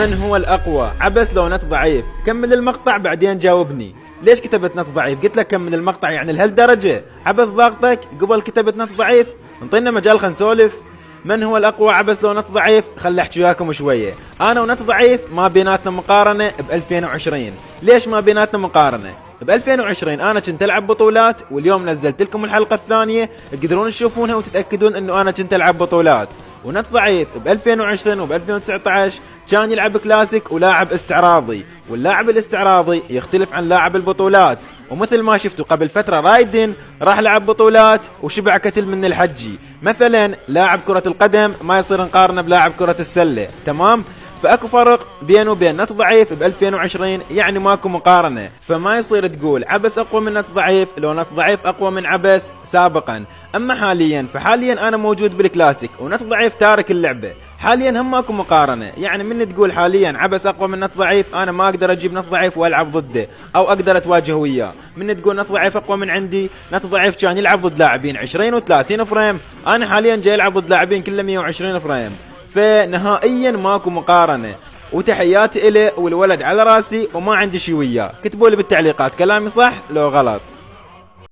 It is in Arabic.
من هو الأقوى؟ عبس لو نت ضعيف. كمل المقطع بعدين جاوبني. ليش كتبت نت ضعيف؟ قلت لك كمل المقطع يعني لهالدرجة عبس ضاغطك قبل كتبت نت ضعيف؟ انطينا مجال خلينا نسولف. من هو الأقوى؟ عبس لو نت ضعيف. خلي احكي وياكم شوية. أنا ونت ضعيف ما بيناتنا مقارنة ب 2020. ليش ما بيناتنا مقارنة؟ ب 2020 انا كنت العب بطولات، واليوم نزلت لكم الحلقة الثانية تقدرون تشوفونها وتتأكدون انه انا كنت العب بطولات. ونت ضعيف ب 2020 وب 2019 كان يلعب كلاسيك ولاعب استعراضي، واللاعب الاستعراضي يختلف عن لاعب البطولات. ومثل ما شفتوا قبل فترة رايدن راح لعب بطولات وشبع كتل من الحجي. مثلا لاعب كرة القدم ما يصير نقارنه بلاعب كرة السلة، تمام؟ فاكو فرق بينه وبين نت ضعيف ب 2020، يعني ماكو مقارنه. فما يصير تقول عبس اقوى من نت ضعيف لو نت ضعيف اقوى من عبس سابقا. اما حاليا فحاليا انا موجود بالكلاسيك ونت ضعيف تارك اللعبه. حاليا هم ماكو مقارنه، يعني من تقول حاليا عبس اقوى من نت ضعيف انا ما اقدر اجيب نت ضعيف والعب ضده او اقدر اتواجه وياه. من تقول نت ضعيف اقوى من عندي، نت ضعيف كان يلعب ضد لاعبين 20 و30 فريم، انا حاليا جاي العب ضد لاعبين كله 120 فريم. فنهائيا ماكو مقارنة. وتحياتي إلي والولد على راسي وما عندي شي وياه. كتبوا لي بالتعليقات كلامي صح لو غلط.